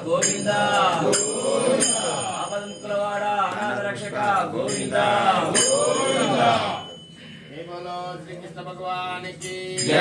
గోవింద ఆపదముక్కులవాడ అనాథ రక్షక గోవింద बोलो श्री कृष्ण भगवान की जय।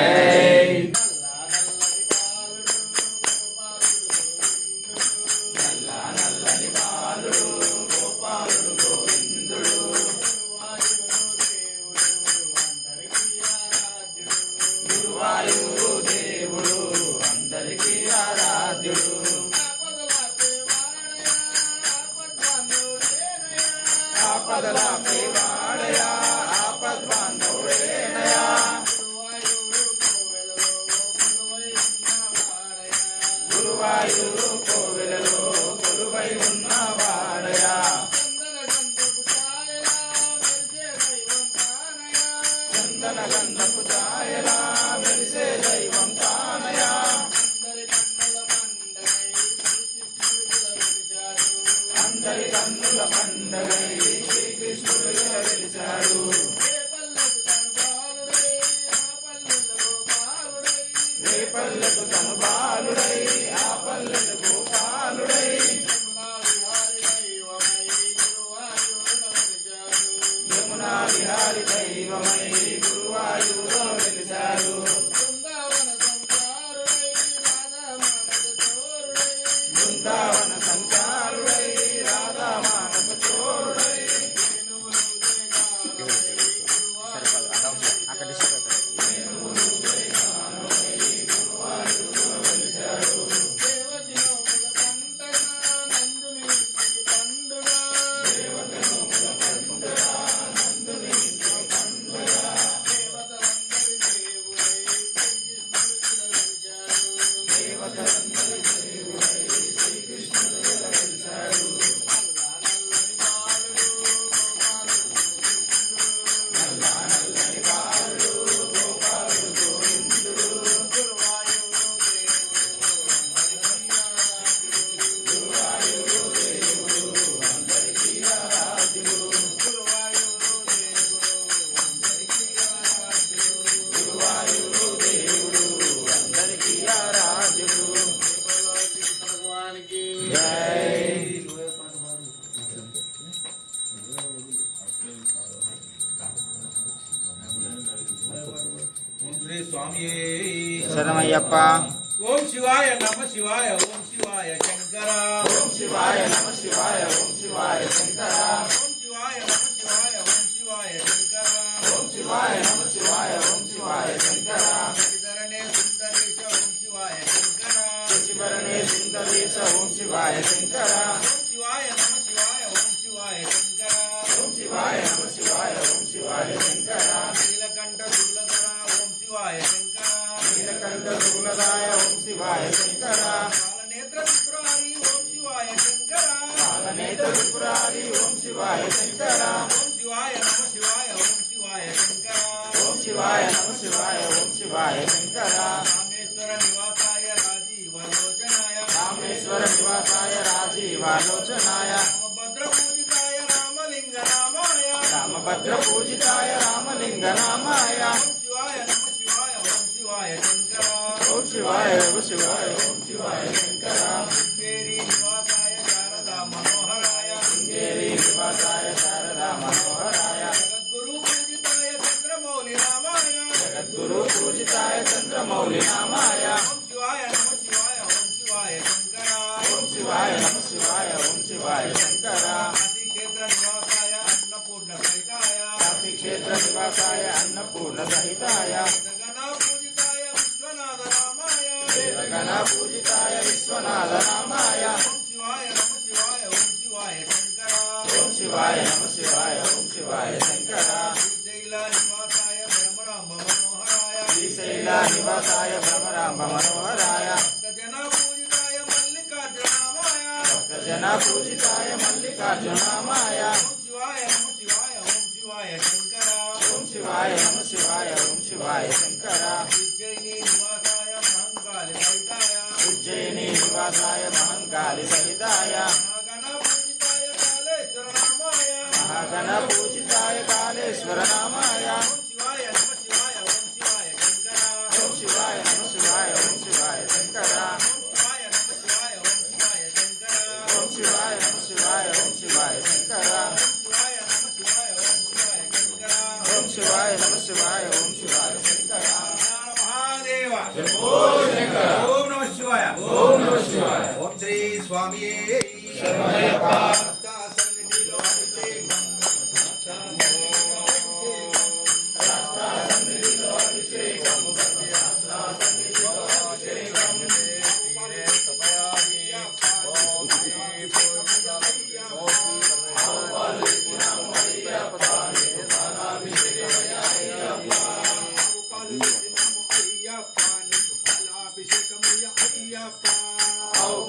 శరణమయ్యప్ప. ఓం శివాయ నమ శివాయ ఓం శివాయ శంకర ఓం శివాయ నమ శివాయ ఓం శివాయ శంకర ఓం శివాయ నమ శివాయ ఓం శివాయ శంకర ఓం శివాయ నమ శివాయ ఓం శివాయ శంకర శశిధరణే సుందరేశ ఓం శివాయ శంకర శశివరణే సుందరేశ ఓం శివాయ శంకర ఓం శివాయ నమ శివాయ ఓం శివాయ శంకర ఓం శివాయ నమ శివాయ ఓం శివాయ శంకర నీలకంఠ శూలధర ఓం శివాయ శంకర నీలకంఠ శూలదాయ ఓం శివాయ శంకర కాలనేత్ర త్రిపురారి ఓం శివాయ శంకర కాలనేత్ర త్రిపురారి ఓం శివాయ శంకర ఓం శివాయ నమ శివాయ ఓం శివాయ శంకర ఓం శివాయ నమ శివాయ ఓం శివాయ శంకర రామేశ్వర నివాసాయ రాజీవలోచనాయ రామేశ్వర నివాసాయ రాజీవాలోచనాయ రామభద్ర పూజితాయ రామలింగ నామాయ రామభద్ర పూజితాయ రామలింగ నామాయ ఓం శివాయ నమ శివాయ ఓం శివాయ శంకర ఓం శివాయ నమ శివాయ ఓం శివాయ శంకర శృంగేరి నివాసాయ శారదా మనోహరాయ శృంగేరి నివాసాయ శారదా మనోహరాయ జగద్గురు పూజితాయ చంద్రమౌళి రామాయ జగద్గురు పూజితాయ చంద్రమౌళి నామాయ ఓం శివాయ నమ శివాయ ఓం శివాయ శంకర ఓం శివాయ నమ శివాయ ఓం శివాయ శంకర కాశీక్షేత్ర నివాసాయ అన్నపూర్ణ సహితాయ కాశీక్షేత్ర నివాసాయ అన్నపూర్ణ సహితాయ జగన పూజితాయ విశ్వనాథ రామాయ వేదగణ పూజితాయ విశ్వనాథ రామాయ ఓం శివాయ నమ శివాయ శివాయ నమ శివాయ ఓం శివాయ శంకర శ్రీశైల నివాసాయ భ్రమరాంబ మనోహరాయ శ్రీశైల నివాసాయ భ్రమరాంబ మనోహరాయ భక్తజన పూజితాయ మల్లికార్జునామాయ జన పూజితాయ మల్లికార్జునామాయ ఓం శివాయ నమ శివాయ ఓం శివాయ శంకర ఓం శివాయ నమ శివాయ ఓం శివాయ శంకర ఉజ్జయిని నివాసాయ మహంకాళి సహితాయ మహాగణ పూజితాయ కాళేశ్వర నామాయ ఓం శివాయ నమ శివాయ ఓం శివాయ శంకర ఓం శివాయ నమ శివాయ ఓం శివాయ శంకర ఓం శివాయ నమ శివాయ ఓం శివాయ శంకర మహాదేవ ఓం నమ శివాయ ఓం నమ శివాయ ఓం శ్రీ స్వామియే శరణమయ్యప్ప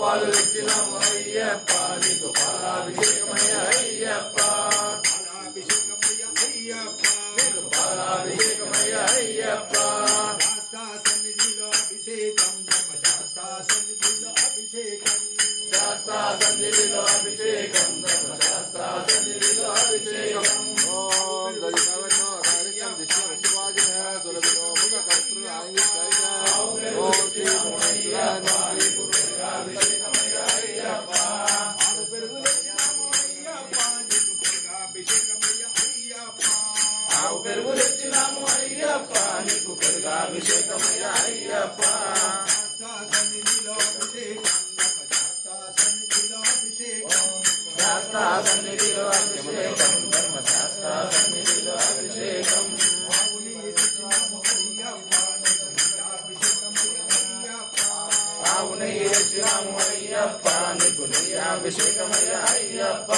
పాలు తెచ్చినాము అయ్యప్ప నీకు పాలాభిషేకమయ్య అయ్యప్ప నీకు పాలాభిషేకమయ్య అయ్యప్ప శాస్త్రా సన్నిధిలో అభిషేకం ధర్మశాస్త్రా సన్నిధిలో అభిషేకం ఓం దైవజ్ఞో కార్యక్రమ విష్ణు శివాజీ సురభినో ముఖ కర్తృ ఆయుష్కారిక ఓం శ్రీ ఆవు పెరుగు తెచ్చినాము అయ్యప్ప నీకు పెరుగాభిషేకమయ్య అయ్యప్ప శాస్త్రా సన్నిధిలో అభిషేకం ధర్మశాస్త్రా సన్నిధిలో అభిషేకం ఆవు నెయ్యి తెచ్చినాము అయ్యప్ప నీకు నెయ్యాభిషేకమయ్య అయ్యప్ప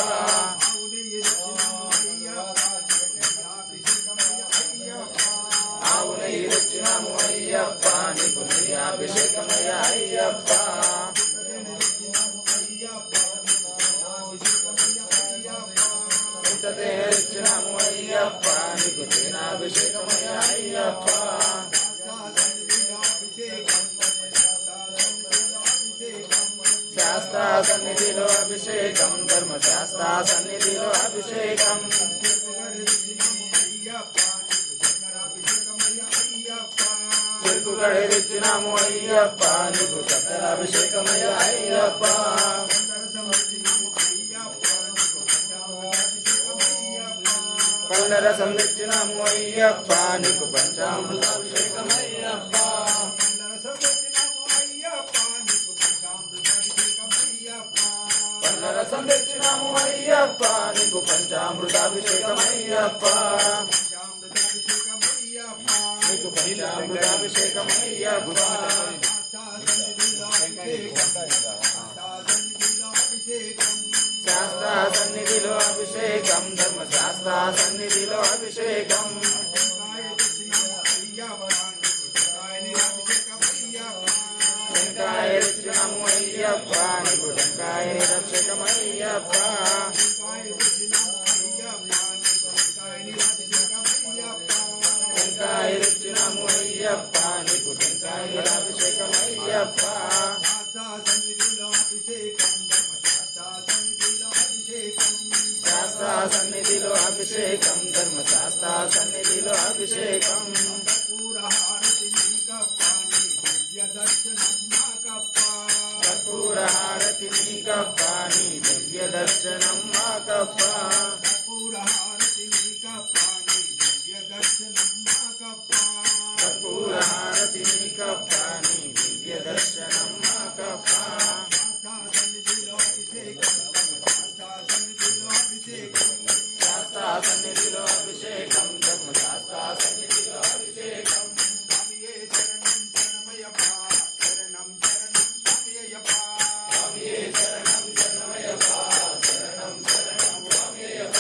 ఆవు నెయ్యి తెచ్చినాము అయ్యప్ప నీకు నెయ్యాభిషేకమయ్య అయ్యప్ప ఇంత తెచ్చినాము అయ్యప్ప నీకు తేనాభిషేకమయ్య అయ్యప్ప శాస్త్రా సన్నిధిలో అభిషేకం ధర్మశాస్త్రా సన్నిధిలో అభిషేకం చెరుకు గడిచినాము అయ్యప్ప నీకు చక్కెర అభిషేకమయ్య అయ్యప్ప పళ్ళ రసం తెచ్చినాము అయ్యప్ప నీకు పంచామృతాభిషేకమయ్యప్ప పళ్ళ రసం తెచ్చినాము అయ్యప్ప నీకు పంచామృతాభిషేకమయ్యప్ప నీకు పంచామృతాభిషేకమయ్యప్ప శాస్త్రా సన్నిధిలో అభిషేకం ధర్మశాస్త్రా సన్నిధిలో అభిషేకం టెంకాయ తెచ్చినాము అయ్యప్ప నీకు టెంకాయ అభిషేకమయ్యప్ప టెంకాయ తెచ్చినాము అయ్యప్ప నీకు టెంకాయ అభిషేకమయ్యప్ప శాస్త్రా సన్నిధిలో అభిషేకం ధర్మశాస్త్రా సన్నిధిలో అభిషేకం కర్పూర హారతి నీకప్ప నీ దివ్య దర్శనం మాకప్ప కర్పూర హారతి నీకప్ప నీ దివ్య దర్శనం మాకప్ప శాస్త్రా సన్నిధిలో అభిషేకం ధర్మశాస్త్రా సన్నిధిలో అభిషేకం స్వామియే శరణం శరణమయ్యప్ప శరణం శరణం స్వామియప్ప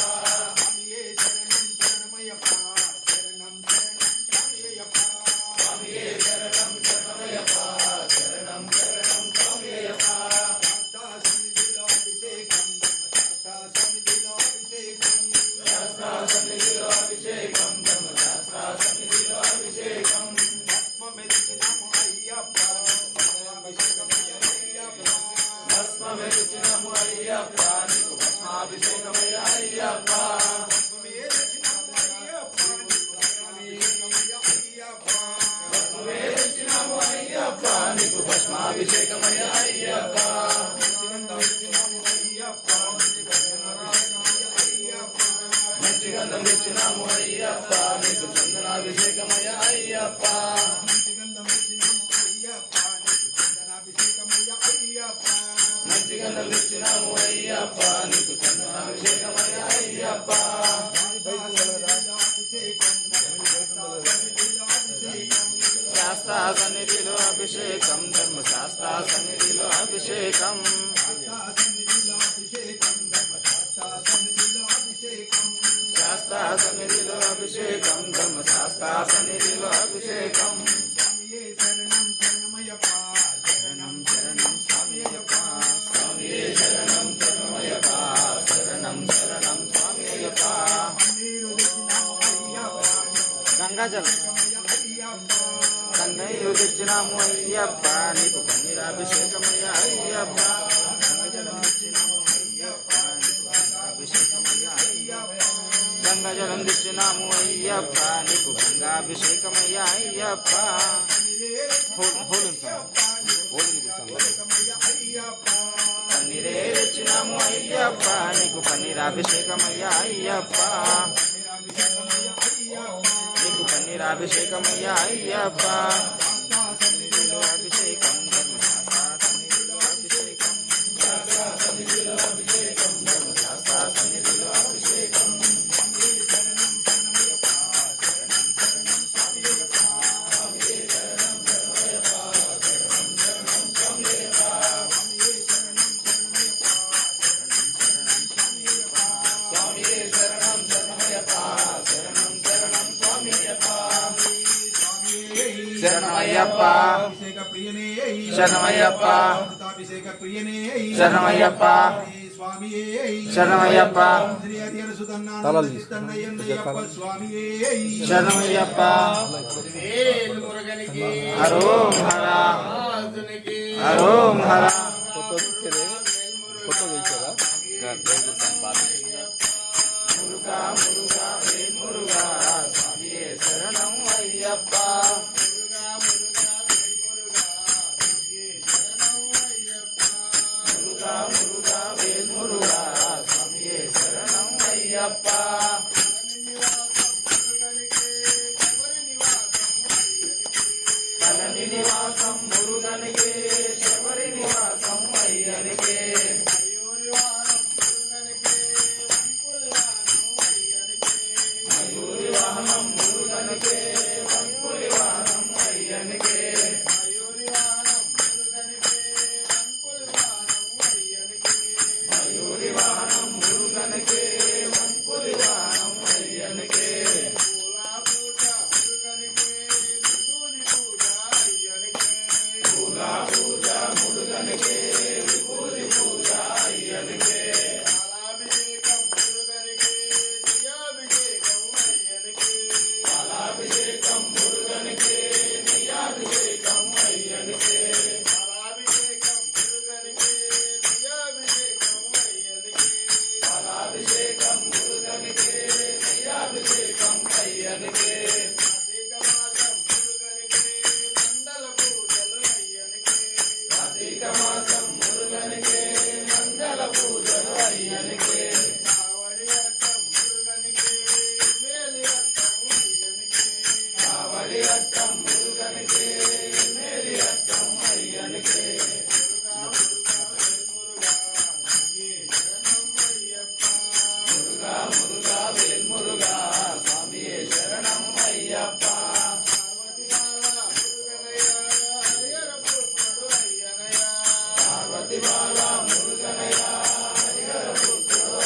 తెచ్చినాము అయ్యప్ప నీకు భస్మాభిషేకమయ్య అయ్యప్ప భస్మమే తెచ్చినాము అయ్యప్ప నీకు భస్మాభిషేకమయ్య అయ్యప్ప మంచి గంధం తెచ్చినాము అయ్యప్ప నీకు చందనాభిషేకమయ్య అయ్యప్ప మంచి గంధం తెచ్చినాము అయ్యప్ప నీకు చందనాభిషేకమయ్య అయ్యప్ప శాస్త్ర సన్నిధిలో అభిషేకం ధర్మశాస్త్ర సన్నిధిలో అభిషేకం శాస్త్ర సన్నిధిలో అభిషేకం ధర్మశాస్త్ర సన్నిధిలో అభిషేకం శరణం శరణం స్వామియప్ప స్వామియే శరణం శరణమయ్యప్ప శరణం శరణం స్వామియప్ప గంగాజలం కన్నయ్యు తెచ్చినాము అయ్యప్ప నీకు పన్నీరాభిషేకమయ్య అయ్యప్ప గంగాజలం తెచ్చినాము అయ్యప్ప నీకు గంగాభిషేకమయ్య అయ్యప్ప పన్నీరే తెచ్చినాము అయ్యప్ప నీకు పన్నీరాభిషేకమయ్య అయ్యప్ప నీకు పన్నీరాభిషేకమయ్య అయ్యప్ప సన్నిధిలో అభిషేకం ధర్మశాస్త్ర సన్నిధిలో అభిషేకం ధర్మశాస్త్ర సన్నిధిలో అభిషేకం శరణమయ్యప్ప శరణమయ్యప్ప శరణమయ్యప్ప శరణమయ్యప్ప శరణమయ్యప్ప హరోం హర హరోం హర మురుగా మురుగా మురుగా స్వామియే శరణం అయ్యప్ప మురుగా మురుగా స్వామియే శరణం అయ్యప్ప తలని నివాసం మురుగనికే శబరి నివాసం అయ్యనికే మయూరి వాహనం మురుగనికే వంపులి వాహనం అయ్యనికే మయూరి వాహనం మురుగనికే వంపులి వాహనం అయ్యనికే పూలా పూజ మురుగనికే విభూతి పూజ అయ్యనికే పాలాభిషేకం మురుగనికే నియాభిషేకం అయ్యనికే పాలాభిషేకం మురుగనికే నియాభిషేకం అయ్యనికే కార్తీక మాసం మురుగనికే మంగళ పూజలు అయ్యనికే కావడి అట్టం మురుగనికే మేలి అట్టం అయ్యనికే మురుగా మురుగా వేల్మురుగా స్వామియే శరణం అయ్యప్ప పార్వతి బాల మురుగనయ్య హరిహర పుత్రుడు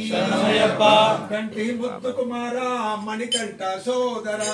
శరణమయ్యప్ప కంటి ముత్తు కుమార మణికంఠ సోదరా